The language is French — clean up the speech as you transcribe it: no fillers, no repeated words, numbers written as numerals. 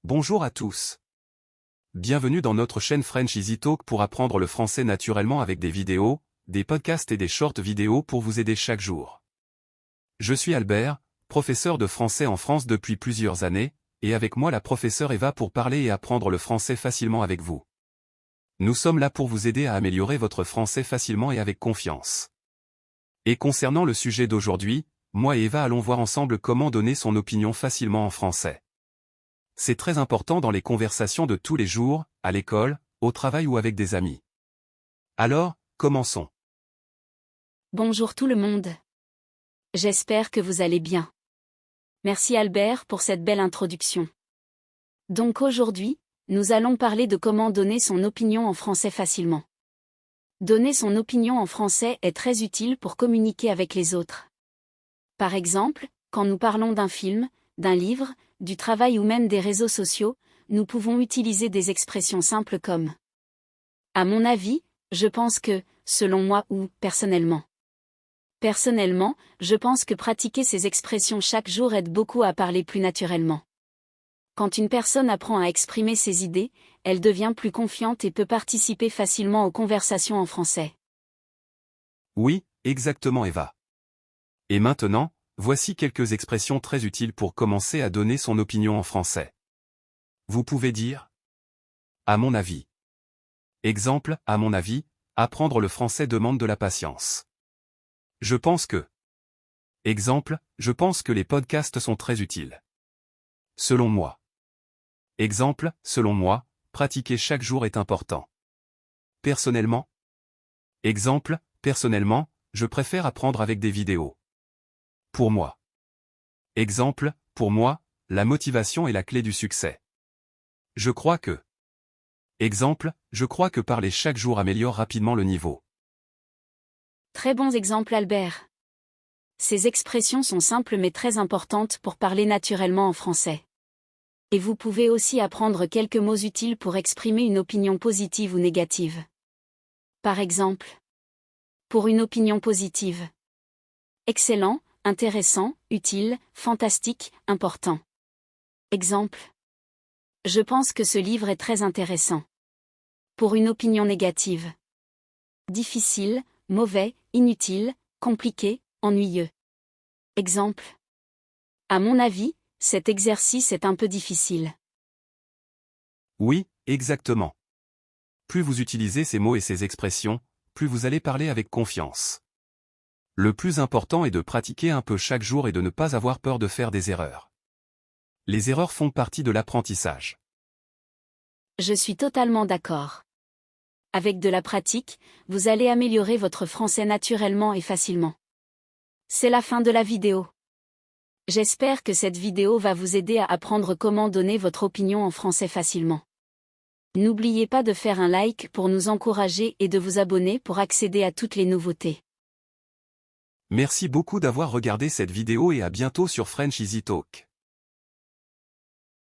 Bonjour à tous. Bienvenue dans notre chaîne French Easy Talk pour apprendre le français naturellement avec des vidéos, des podcasts et des shorts vidéos pour vous aider chaque jour. Je suis Albert, professeur de français en France depuis plusieurs années, et avec moi la professeure Eva pour parler et apprendre le français facilement avec vous. Nous sommes là pour vous aider à améliorer votre français facilement et avec confiance. Et concernant le sujet d'aujourd'hui, moi et Eva allons voir ensemble comment donner son opinion facilement en français. C'est très important dans les conversations de tous les jours, à l'école, au travail ou avec des amis. Alors, commençons. Bonjour tout le monde. J'espère que vous allez bien. Merci Albert pour cette belle introduction. Donc aujourd'hui, nous allons parler de comment donner son opinion en français facilement. Donner son opinion en français est très utile pour communiquer avec les autres. Par exemple, quand nous parlons d'un film, d'un livre, du travail ou même des réseaux sociaux, nous pouvons utiliser des expressions simples comme « À mon avis, je pense que, selon moi ou personnellement ». Personnellement, je pense que pratiquer ces expressions chaque jour aide beaucoup à parler plus naturellement. Quand une personne apprend à exprimer ses idées, elle devient plus confiante et peut participer facilement aux conversations en français. Oui, exactement Eva. Et maintenant, voici quelques expressions très utiles pour commencer à donner son opinion en français. Vous pouvez dire « à mon avis ». Exemple, à mon avis, apprendre le français demande de la patience. Je pense que. Exemple, je pense que les podcasts sont très utiles. Selon moi. Exemple, selon moi, pratiquer chaque jour est important. Personnellement. Exemple, personnellement, je préfère apprendre avec des vidéos. Pour moi. Exemple, pour moi, la motivation est la clé du succès. Je crois que. Exemple, je crois que parler chaque jour améliore rapidement le niveau. Très bons exemples Albert. Ces expressions sont simples mais très importantes pour parler naturellement en français. Et vous pouvez aussi apprendre quelques mots utiles pour exprimer une opinion positive ou négative. Par exemple, pour une opinion positive. Excellent, intéressant, utile, fantastique, important. Exemple. Je pense que ce livre est très intéressant. Pour une opinion négative. Difficile, mauvais, inutile, compliqué, ennuyeux. Exemple. À mon avis, cet exercice est un peu difficile. Oui, exactement. Plus vous utilisez ces mots et ces expressions, plus vous allez parler avec confiance. Le plus important est de pratiquer un peu chaque jour et de ne pas avoir peur de faire des erreurs. Les erreurs font partie de l'apprentissage. Je suis totalement d'accord. Avec de la pratique, vous allez améliorer votre français naturellement et facilement. C'est la fin de la vidéo. J'espère que cette vidéo va vous aider à apprendre comment donner votre opinion en français facilement. N'oubliez pas de faire un like pour nous encourager et de vous abonner pour accéder à toutes les nouveautés. Merci beaucoup d'avoir regardé cette vidéo et à bientôt sur French Easy Talk.